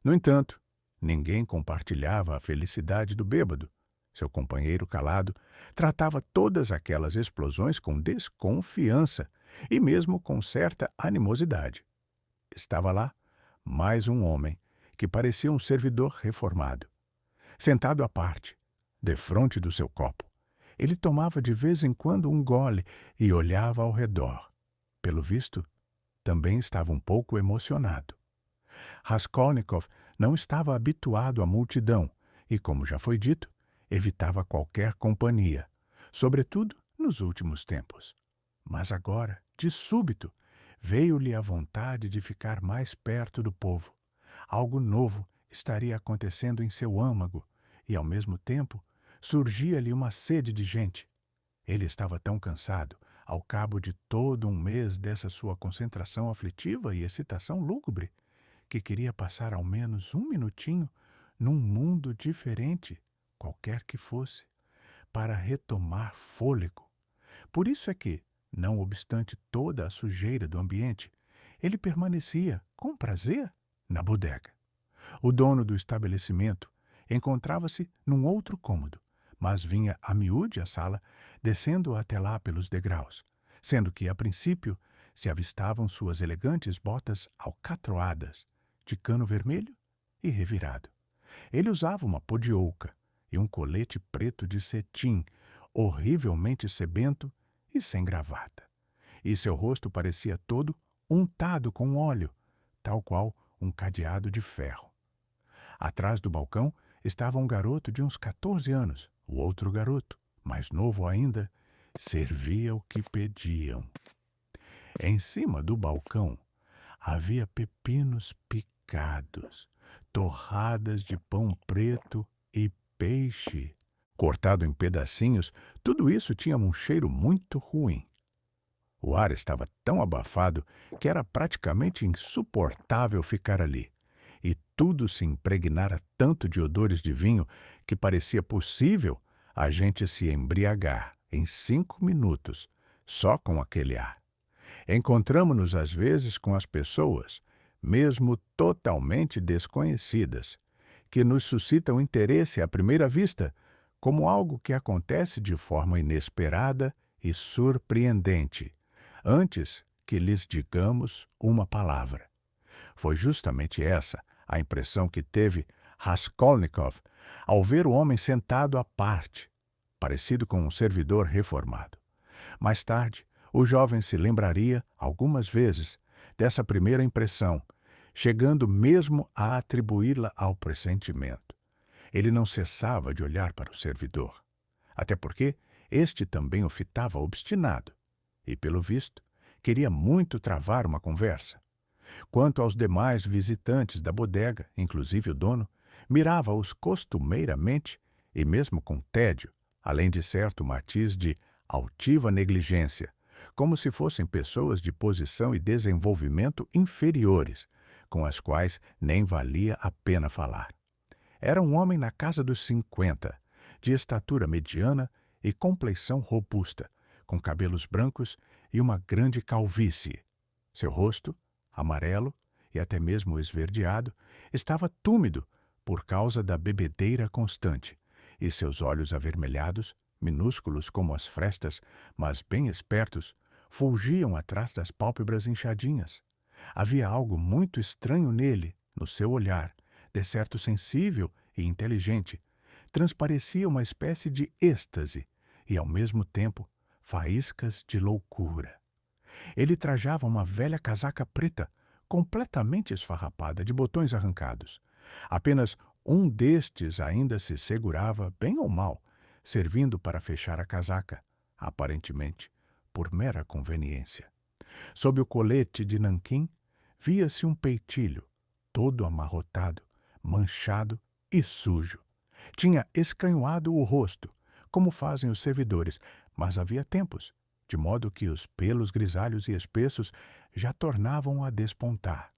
No entanto, ninguém compartilhava a felicidade do bêbado. Seu companheiro calado tratava todas aquelas explosões com desconfiança e mesmo com certa animosidade. Estava lá mais um homem que parecia um servidor reformado. Sentado à parte, defronte do seu copo, ele tomava de vez em quando um gole e olhava ao redor. Pelo visto, também estava um pouco emocionado. Raskolnikov não estava habituado à multidão e, como já foi dito, evitava qualquer companhia, sobretudo nos últimos tempos. Mas agora, de súbito, veio-lhe a vontade de ficar mais perto do povo. Algo novo estaria acontecendo em seu âmago e, ao mesmo tempo, surgia-lhe uma sede de gente. Ele estava tão cansado, ao cabo de todo um mês dessa sua concentração aflitiva e excitação lúgubre, que queria passar ao menos um minutinho num mundo diferente, qualquer que fosse, para retomar fôlego. Por isso é que, não obstante toda a sujeira do ambiente, ele permanecia, com prazer, na bodega. O dono do estabelecimento encontrava-se num outro cômodo, mas vinha a miúde à sala, descendo até lá pelos degraus, sendo que, a princípio, se avistavam suas elegantes botas alcatroadas, de cano vermelho e revirado. Ele usava uma podiouca e um colete preto de cetim, horrivelmente sebento e sem gravata. E seu rosto parecia todo untado com óleo, tal qual um cadeado de ferro. Atrás do balcão estava um garoto de uns 14 anos. O outro garoto, mais novo ainda, servia o que pediam. Em cima do balcão havia pepinos picados, torradas de pão preto e peixe. Cortado em pedacinhos, tudo isso tinha um cheiro muito ruim. O ar estava tão abafado que era praticamente insuportável ficar ali. E tudo se impregnara tanto de odores de vinho que parecia possível a gente se embriagar em 5 minutos, só com aquele ar. Encontramo-nos às vezes com as pessoas, mesmo totalmente desconhecidas, que nos suscitam interesse à primeira vista, como algo que acontece de forma inesperada e surpreendente, antes que lhes digamos uma palavra. Foi justamente essa a impressão que teve Raskolnikov ao ver o homem sentado à parte, parecido com um servidor reformado. Mais tarde, o jovem se lembraria, algumas vezes, dessa primeira impressão, chegando mesmo a atribuí-la ao pressentimento. Ele não cessava de olhar para o servidor, até porque este também o fitava obstinado, e, pelo visto, queria muito travar uma conversa. Quanto aos demais visitantes da bodega, inclusive o dono, mirava-os costumeiramente e mesmo com tédio, além de certo matiz de altiva negligência, como se fossem pessoas de posição e desenvolvimento inferiores, com as quais nem valia a pena falar. Era um homem na casa dos 50, de estatura mediana e compleição robusta, com cabelos brancos e uma grande calvície. Seu rosto, amarelo e até mesmo esverdeado, estava túmido por causa da bebedeira constante, e seus olhos avermelhados, minúsculos como as frestas, mas bem espertos, fulgiam atrás das pálpebras inchadinhas. Havia algo muito estranho nele, no seu olhar, decerto sensível e inteligente. Transparecia uma espécie de êxtase e, ao mesmo tempo, faíscas de loucura. Ele trajava uma velha casaca preta, completamente esfarrapada, de botões arrancados. Apenas um destes ainda se segurava, bem ou mal, servindo para fechar a casaca, aparentemente, por mera conveniência. Sob o colete de nanquim, via-se um peitilho, todo amarrotado, manchado e sujo. Tinha escanhoado o rosto, como fazem os servidores, mas havia tempos, de modo que os pelos grisalhos e espessos já tornavam a despontar.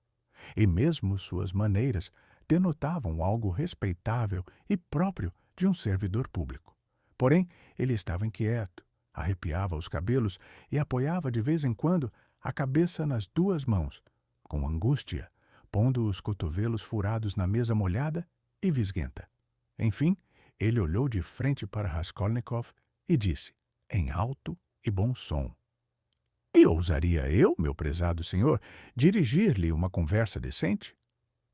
E mesmo suas maneiras denotavam algo respeitável e próprio de um servidor público. Porém, ele estava inquieto, arrepiava os cabelos e apoiava de vez em quando a cabeça nas 2 mãos, com angústia, pondo os cotovelos furados na mesa molhada e visguenta. Enfim, ele olhou de frente para Raskolnikov e disse, em alto e bom som: "E ousaria eu, meu prezado senhor, dirigir-lhe uma conversa decente?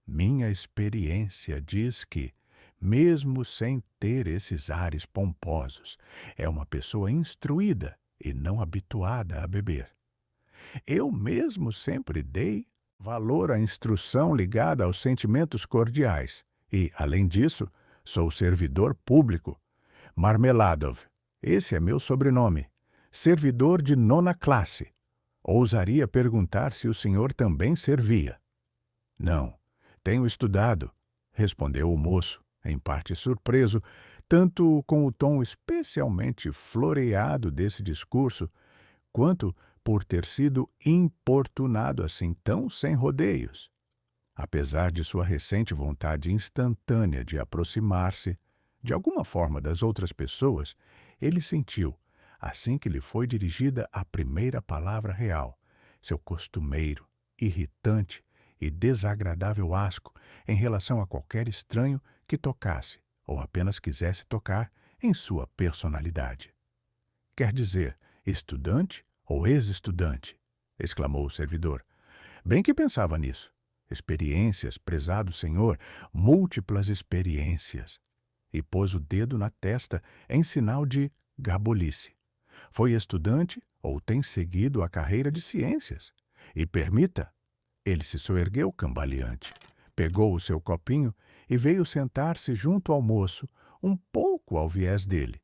Minha experiência diz que, mesmo sem ter esses ares pomposos, é uma pessoa instruída e não habituada a beber. Eu mesmo sempre dei valor à instrução ligada aos sentimentos cordiais e, além disso, sou servidor público. Marmeladov, esse é meu sobrenome. Servidor de 9ª classe. Ousaria perguntar se o senhor também servia." "Não, tenho estudado", respondeu o moço, em parte surpreso, tanto com o tom especialmente floreado desse discurso, quanto por ter sido importunado assim tão sem rodeios. Apesar de sua recente vontade instantânea de aproximar-se, de alguma forma, das outras pessoas, ele sentiu, assim que lhe foi dirigida a primeira palavra real, seu costumeiro, irritante e desagradável asco em relação a qualquer estranho que tocasse, ou apenas quisesse tocar, em sua personalidade. "Quer dizer, estudante ou ex-estudante?" exclamou o servidor. "Bem que pensava nisso. Experiências, prezado senhor, múltiplas experiências." E pôs o dedo na testa em sinal de gabolice. "Foi estudante ou tem seguido a carreira de ciências? E permita..." Ele se soergueu cambaleante, pegou o seu copinho e veio sentar-se junto ao moço, um pouco ao viés dele.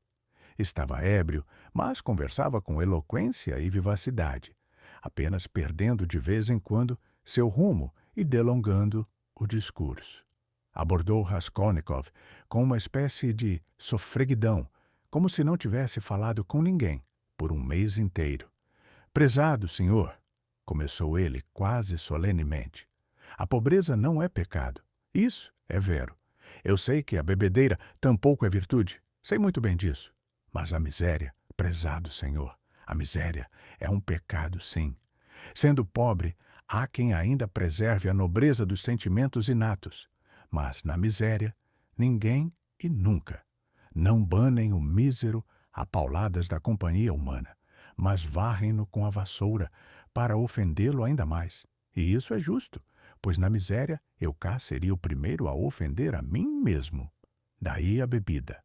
Estava ébrio, mas conversava com eloquência e vivacidade, apenas perdendo de vez em quando seu rumo e delongando o discurso. Abordou Raskolnikov com uma espécie de sofreguidão, como se não tivesse falado com ninguém por um mês inteiro. "Prezado senhor", começou ele quase solenemente, "a pobreza não é pecado. Isso é vero. Eu sei que a bebedeira tampouco é virtude. Sei muito bem disso. Mas a miséria, prezado senhor, a miséria é um pecado, sim. Sendo pobre, há quem ainda preserve a nobreza dos sentimentos inatos. Mas na miséria, ninguém e nunca. Não banem o mísero a pauladas da companhia humana, mas varrem-no com a vassoura para ofendê-lo ainda mais. E isso é justo, pois na miséria eu cá seria o primeiro a ofender a mim mesmo. Daí a bebida.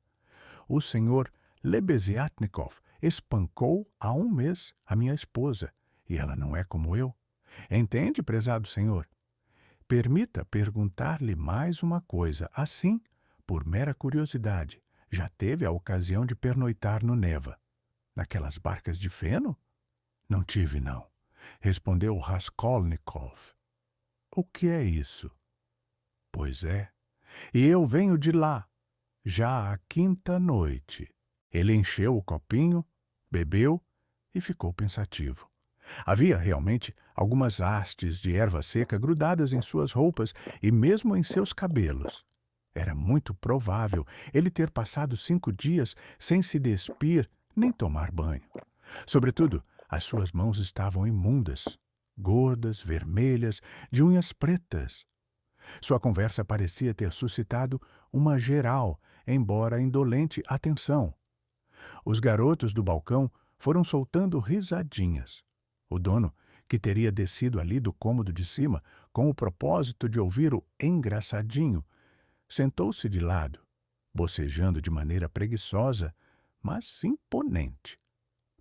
O senhor Lebeziatnikov espancou há um mês a minha esposa, e ela não é como eu. Entende, prezado senhor? Permita perguntar-lhe mais uma coisa, assim, por mera curiosidade. Já teve a ocasião de pernoitar no Neva? Naquelas barcas de feno? Não tive, não, respondeu Raskolnikov. O que é isso? Pois é, e eu venho de lá, já a 5ª noite. Ele encheu o copinho, bebeu e ficou pensativo. Havia realmente algumas hastes de erva seca grudadas em suas roupas e mesmo em seus cabelos. Era muito provável ele ter passado 5 dias sem se despir nem tomar banho. Sobretudo, as suas mãos estavam imundas, gordas, vermelhas, de unhas pretas. Sua conversa parecia ter suscitado uma geral, embora indolente, atenção. Os garotos do balcão foram soltando risadinhas. O dono, que teria descido ali do cômodo de cima com o propósito de ouvir o engraçadinho, sentou-se de lado, bocejando de maneira preguiçosa, mas imponente.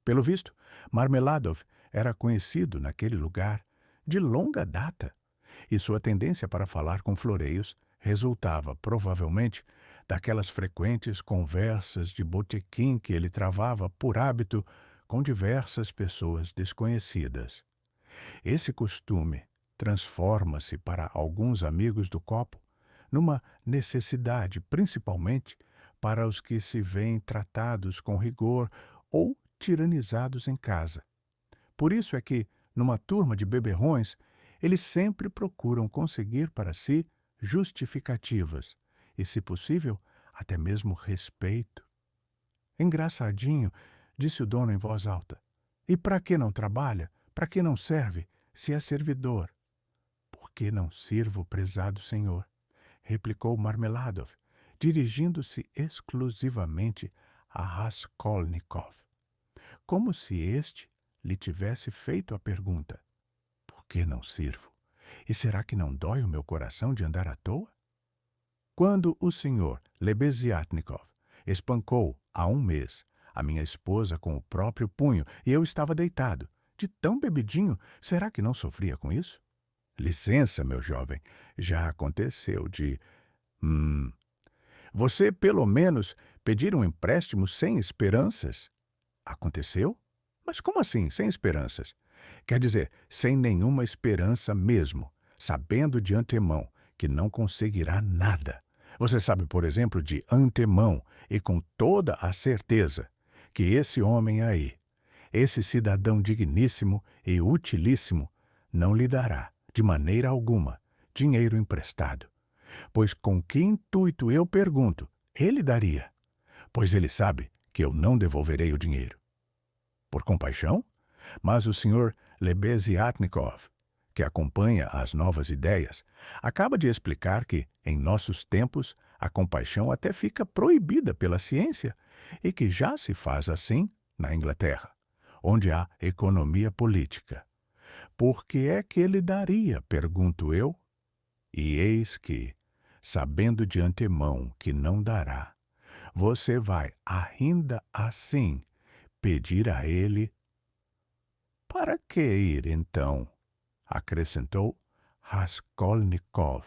Pelo visto, Marmeladov era conhecido naquele lugar de longa data, e sua tendência para falar com floreios resultava, provavelmente, daquelas frequentes conversas de botequim que ele travava por hábito com diversas pessoas desconhecidas. Esse costume transforma-se para alguns amigos do copo numa necessidade, principalmente para os que se veem tratados com rigor ou tiranizados em casa. Por isso é que, numa turma de beberrões, eles sempre procuram conseguir para si justificativas e, se possível, até mesmo respeito. "Engraçadinho", disse o dono em voz alta. "E para que não trabalha? Para que não serve, se é servidor?" "Por Por que não sirvo, prezado senhor? Replicou Marmeladov, dirigindo-se exclusivamente a Raskolnikov, como se este lhe tivesse feito a pergunta: por que não sirvo? E será que não dói o meu coração de andar à toa? Quando o senhor Lebeziatnikov espancou, há um mês, a minha esposa com o próprio punho e eu estava deitado, de tão bebidinho, será que não sofria com isso? Licença, meu jovem, já aconteceu de... Você, pelo menos, pedir um empréstimo sem esperanças? Aconteceu? Mas como assim, sem esperanças? Quer dizer, sem nenhuma esperança mesmo, sabendo de antemão que não conseguirá nada. Você sabe, por exemplo, de antemão e com toda a certeza que esse homem aí, esse cidadão digníssimo e utilíssimo, não lhe dará, de maneira alguma, dinheiro emprestado. Pois com que intuito, eu pergunto, ele daria? Pois ele sabe que eu não devolverei o dinheiro. Por compaixão? Mas o senhor Lebeziatnikov, que acompanha as novas ideias, acaba de explicar que, em nossos tempos, a compaixão até fica proibida pela ciência e que já se faz assim na Inglaterra, onde há economia política. Por que é que ele daria, pergunto eu? E eis que, sabendo de antemão que não dará, você vai, ainda assim, pedir a ele. Para que ir, então? Acrescentou Raskolnikov.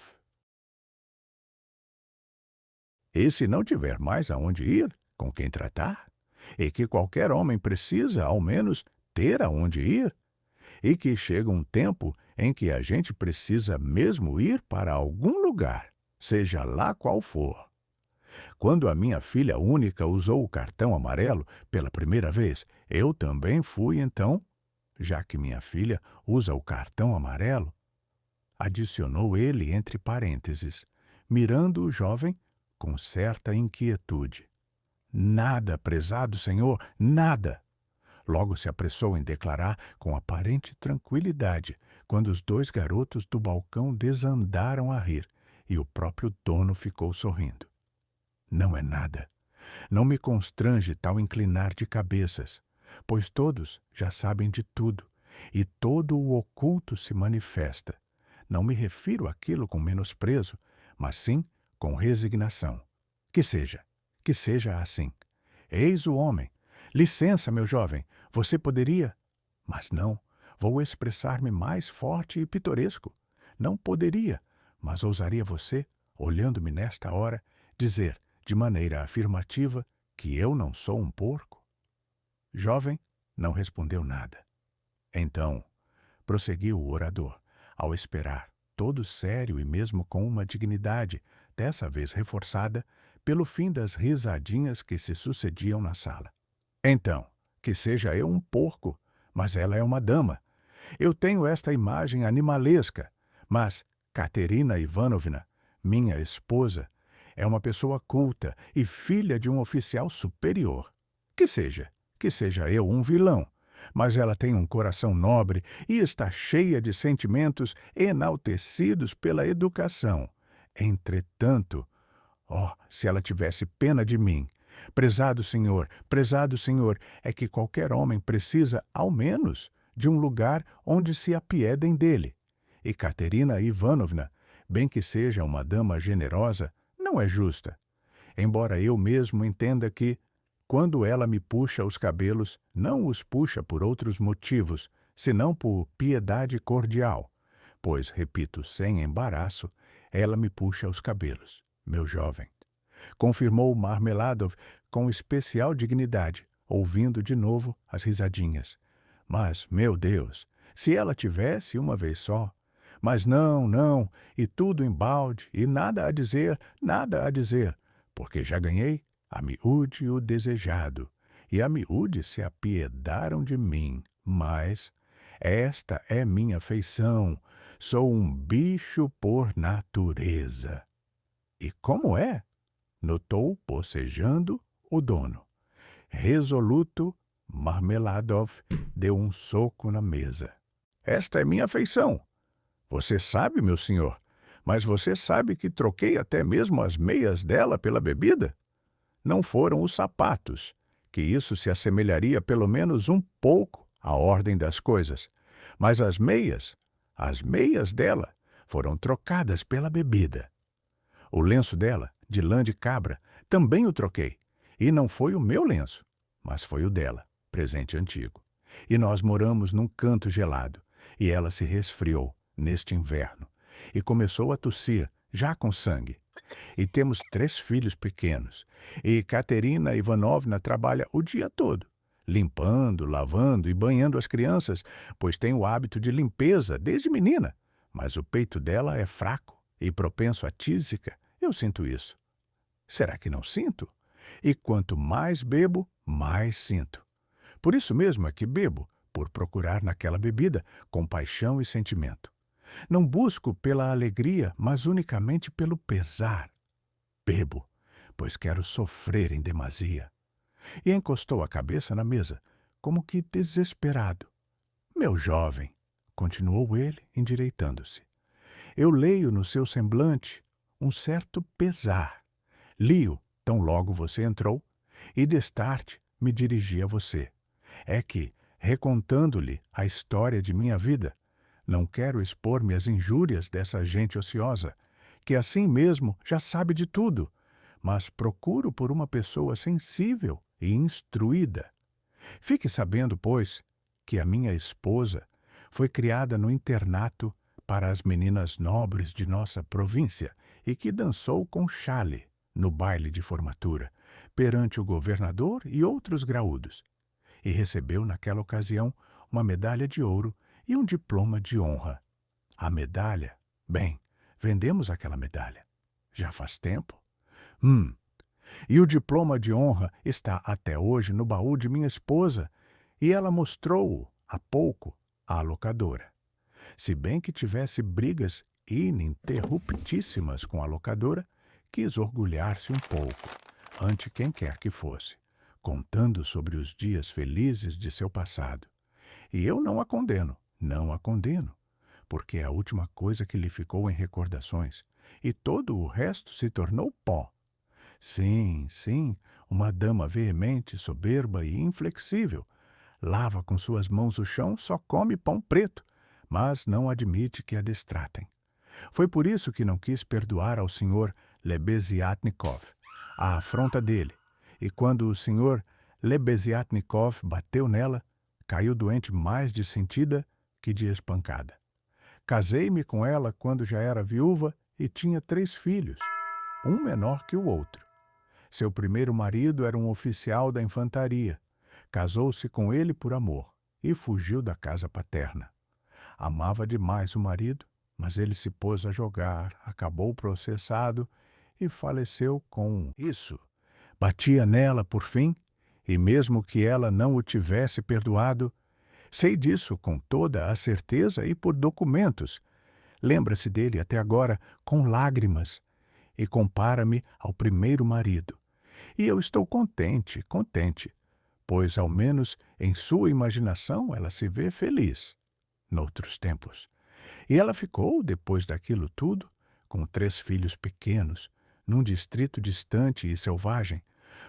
E se não tiver mais aonde ir, com quem tratar? E que qualquer homem precisa, ao menos, ter aonde ir? E que chega um tempo em que a gente precisa mesmo ir para algum lugar, seja lá qual for. Quando a minha filha única usou o cartão amarelo pela primeira vez, eu também fui então, já que minha filha usa o cartão amarelo, adicionou ele entre parênteses, mirando o jovem com certa inquietude. Nada, prezado senhor, nada! Logo se apressou em declarar com aparente tranquilidade, quando os dois garotos do balcão desandaram a rir e o próprio dono ficou sorrindo. Não é nada. Não me constrange tal inclinar de cabeças, pois todos já sabem de tudo, e todo o oculto se manifesta. Não me refiro àquilo com menosprezo, mas sim com resignação. Que seja assim. Eis o homem. Licença, meu jovem, você poderia... Mas não, vou expressar-me mais forte e pitoresco. Não poderia, mas ousaria você, olhando-me nesta hora, dizer, de maneira afirmativa, que eu não sou um porco? Jovem não respondeu nada. Então, prosseguiu o orador, ao esperar, todo sério e mesmo com uma dignidade, dessa vez reforçada, pelo fim das risadinhas que se sucediam na sala. Então, que seja eu um porco, mas ela é uma dama. Eu tenho esta imagem animalesca, mas Katerina Ivanovna, minha esposa, é uma pessoa culta e filha de um oficial superior. Que seja eu um vilão, mas ela tem um coração nobre e está cheia de sentimentos enaltecidos pela educação. Entretanto, se ela tivesse pena de mim! Prezado senhor, é que qualquer homem precisa, ao menos, de um lugar onde se apiedem dele. E Katerina Ivanovna, bem que seja uma dama generosa, não é justa. Embora eu mesmo entenda que, quando ela me puxa os cabelos, não os puxa por outros motivos, senão por piedade cordial. Pois, repito, sem embaraço, ela me puxa os cabelos, meu jovem. Confirmou Marmeladov com especial dignidade, ouvindo de novo as risadinhas. Mas, meu Deus, se ela tivesse uma vez só... Mas não, e tudo embalde, e nada a dizer, porque já ganhei a miúde o desejado, e a miúde se apiedaram de mim, mas esta é minha feição, sou um bicho por natureza. E como é? Notou, bocejando, o dono. Resoluto, Marmeladov deu um soco na mesa. Esta é minha feição. Você sabe, meu senhor, mas você sabe que troquei até mesmo as meias dela pela bebida? Não foram os sapatos, que isso se assemelharia pelo menos um pouco à ordem das coisas, mas as meias dela, foram trocadas pela bebida. O lenço dela, de lã de cabra, também o troquei, e não foi o meu lenço, mas foi o dela, presente antigo. E nós moramos num canto gelado, e ela se resfriou neste inverno, e começou a tossir, já com sangue. E temos 3 filhos pequenos. E Katerina Ivanovna trabalha o dia todo, limpando, lavando e banhando as crianças, pois tem o hábito de limpeza desde menina. Mas o peito dela é fraco e propenso à tísica. Eu sinto isso. Será que não sinto? E quanto mais bebo, mais sinto. Por isso mesmo é que bebo, por procurar naquela bebida compaixão e sentimento. Não busco pela alegria, mas unicamente pelo pesar. Bebo, pois quero sofrer em demasia. E encostou a cabeça na mesa, como que desesperado. Meu jovem, continuou ele, endireitando-se, eu leio no seu semblante um certo pesar. Li-o tão logo você entrou, e destarte me dirigi a você. É que, recontando-lhe a história de minha vida, não quero expor-me às injúrias dessa gente ociosa, que assim mesmo já sabe de tudo, mas procuro por uma pessoa sensível e instruída. Fique sabendo, pois, que a minha esposa foi criada no internato para as meninas nobres de nossa província e que dançou com chale no baile de formatura, perante o governador e outros graúdos, e recebeu naquela ocasião uma medalha de ouro e um diploma de honra. A medalha? Bem, vendemos aquela medalha. Já faz tempo? E o diploma de honra está até hoje no baú de minha esposa, e ela mostrou-o há pouco à locadora. Se bem que tivesse brigas ininterruptíssimas com a locadora, quis orgulhar-se um pouco, ante quem quer que fosse, contando sobre os dias felizes de seu passado. E eu não a condeno, não a condeno, porque é a última coisa que lhe ficou em recordações, e todo o resto se tornou pó. Sim, sim, uma dama veemente, soberba e inflexível. Lava com suas mãos o chão, só come pão preto, mas não admite que a destratem. Foi por isso que não quis perdoar ao senhor Lebeziatnikov a afronta dele, e quando o senhor Lebeziatnikov bateu nela, caiu doente mais de sentida que de espancada. Casei-me com ela quando já era viúva e tinha 3 filhos, um menor que o outro. Seu primeiro marido era um oficial da infantaria. Casou-se com ele por amor e fugiu da casa paterna. Amava demais o marido, mas ele se pôs a jogar, acabou processado e faleceu com isso. Batia nela, por fim, e mesmo que ela não o tivesse perdoado, sei disso com toda a certeza e por documentos. Lembra-se dele até agora com lágrimas e compara-me ao primeiro marido. E eu estou contente, contente, pois ao menos em sua imaginação ela se vê feliz, noutros tempos. E ela ficou, depois daquilo tudo, com 3 filhos pequenos, num distrito distante e selvagem,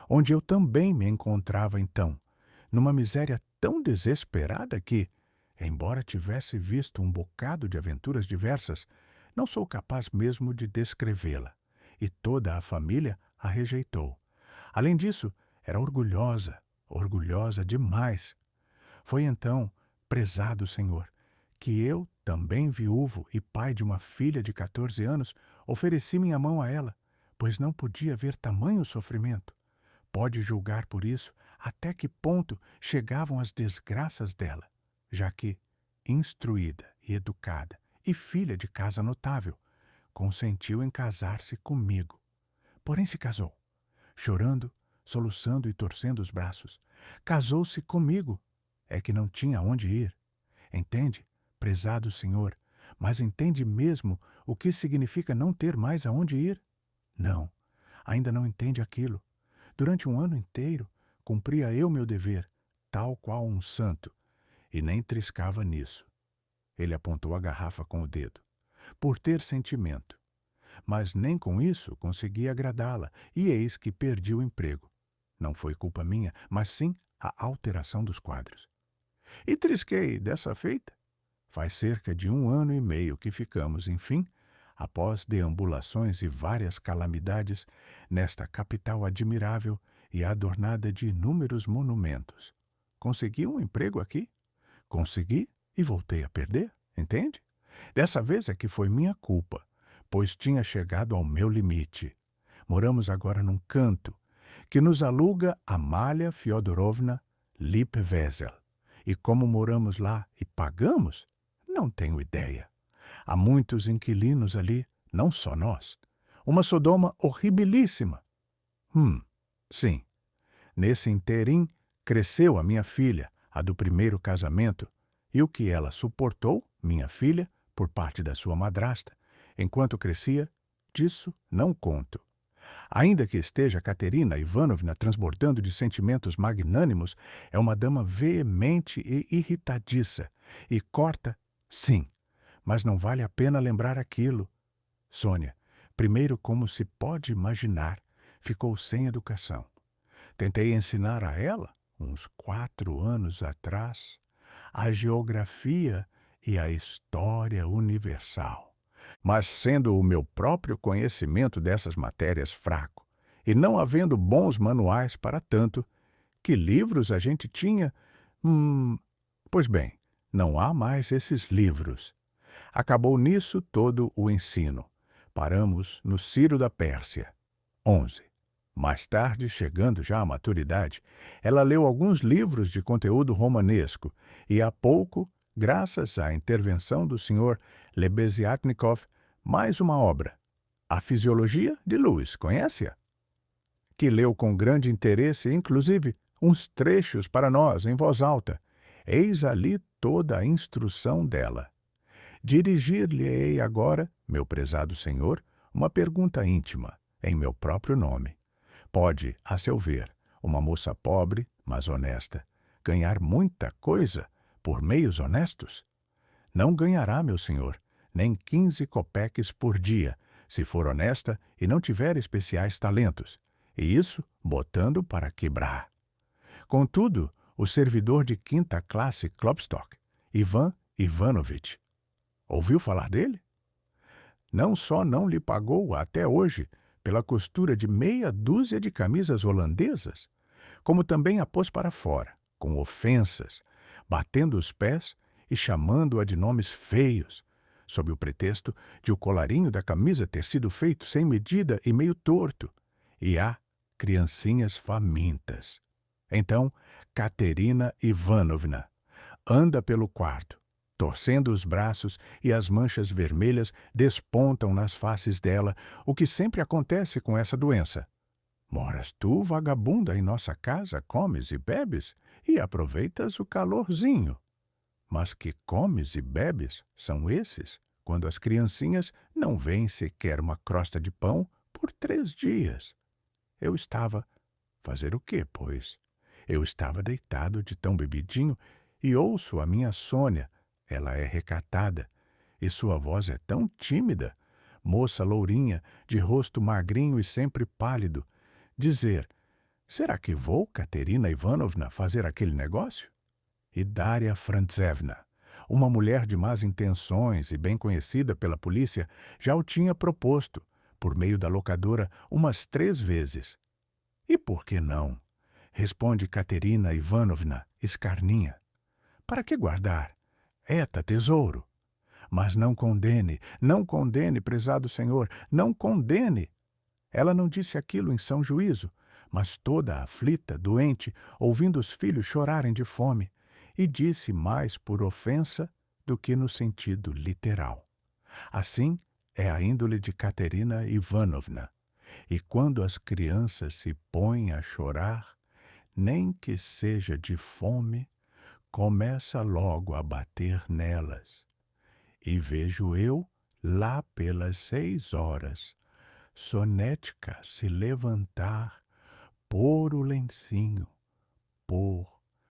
onde eu também me encontrava então, numa miséria tão desesperada que, embora tivesse visto um bocado de aventuras diversas, não sou capaz mesmo de descrevê-la, e toda a família a rejeitou. Além disso, era orgulhosa, orgulhosa demais. Foi então, prezado Senhor, que eu, também viúvo e pai de uma filha de 14 anos, ofereci minha mão a ela, pois não podia ver tamanho sofrimento. Pode julgar por isso até que ponto chegavam as desgraças dela, já que, instruída e educada e filha de casa notável, consentiu em casar-se comigo. Porém se casou, chorando, soluçando e torcendo os braços. Casou-se comigo. É que não tinha onde ir. Entende, prezado senhor, mas entende mesmo o que significa não ter mais aonde ir? Não, ainda não entende aquilo. Durante um ano inteiro, cumpria eu meu dever, tal qual um santo, e nem triscava nisso. Ele apontou a garrafa com o dedo. por ter sentimento. Mas nem com isso consegui agradá-la, e eis que perdi o emprego. Não foi culpa minha, mas sim a alteração dos quadros. E trisquei dessa feita. Faz cerca de 1 ano e meio que ficamos, enfim, após deambulações e várias calamidades, nesta capital admirável e adornada de inúmeros monumentos. Consegui um emprego aqui? Consegui e voltei a perder, entende? Dessa vez é que foi minha culpa, pois tinha chegado ao meu limite. Moramos agora num canto, que nos aluga Amália Fiodorovna Lippwesel. E como moramos lá e pagamos, não tenho ideia. Há muitos inquilinos ali, não só nós. Uma Sodoma horribilíssima. Sim. Nesse interim, cresceu a minha filha, a do primeiro casamento, e o que ela suportou, minha filha, por parte da sua madrasta, enquanto crescia, disso não conto. Ainda que esteja Katerina Ivanovna transbordando de sentimentos magnânimos, é uma dama veemente e irritadiça, e corta, sim, mas não vale a pena lembrar aquilo. Sônia, primeiro, como se pode imaginar, ficou sem educação. Tentei ensinar a ela, uns 4 anos atrás, a geografia e a história universal. Mas sendo o meu próprio conhecimento dessas matérias fraco, e não havendo bons manuais para tanto, que livros a gente tinha? Pois bem, não há mais esses livros. Acabou nisso todo o ensino. Paramos no Ciro da Pérsia. 11. Mais tarde, chegando já à maturidade, ela leu alguns livros de conteúdo romanesco e, há pouco, graças à intervenção do Sr. Lebeziatnikov, mais uma obra, A Fisiologia de Lewis, conhece-a? Que leu com grande interesse, inclusive, uns trechos para nós, em voz alta. Eis ali toda a instrução dela. Dirigir-lhe-ei agora, meu prezado senhor, uma pergunta íntima, em meu próprio nome. Pode, a seu ver, uma moça pobre, mas honesta, ganhar muita coisa por meios honestos? Não ganhará, meu senhor, nem 15 copeques por dia, se for honesta e não tiver especiais talentos, e isso botando para quebrar. Contudo, o servidor de quinta classe Klopstock, Ivan Ivanovitch, ouviu falar dele? Não só não lhe pagou até hoje pela costura de meia dúzia de camisas holandesas, como também a pôs para fora, com ofensas, batendo os pés e chamando-a de nomes feios, sob o pretexto de o colarinho da camisa ter sido feito sem medida e meio torto, e há criancinhas famintas. Então, Katerina Ivanovna anda pelo quarto, torcendo os braços, e as manchas vermelhas despontam nas faces dela, o que sempre acontece com essa doença. Moras tu, vagabunda, em nossa casa, comes e bebes, e aproveitas o calorzinho. Mas que comes e bebes são esses, quando as criancinhas não veem sequer uma crosta de pão por 3 dias? Eu estava... Fazer o quê, pois? Eu estava deitado de tão bebidinho e ouço a minha Sônia. Ela é recatada, e sua voz é tão tímida, moça lourinha, de rosto magrinho e sempre pálido, dizer: será que vou, Katerina Ivanovna, fazer aquele negócio? E Daria Frantzevna, uma mulher de más intenções e bem conhecida pela polícia, já o tinha proposto, por meio da locadora, umas 3 vezes. E por que não? Responde Katerina Ivanovna, escarninha. Para que guardar? Eta, tesouro. Mas não condene, prezado senhor, não condene. Ela não disse aquilo em são juízo, mas toda aflita, doente, ouvindo os filhos chorarem de fome, e disse mais por ofensa do que no sentido literal. Assim é a índole de Katerina Ivanovna, e quando as crianças se põem a chorar, nem que seja de fome, começa logo a bater nelas. E vejo eu, lá pelas 6 horas, Sonética se levantar, pôr o lencinho, pôr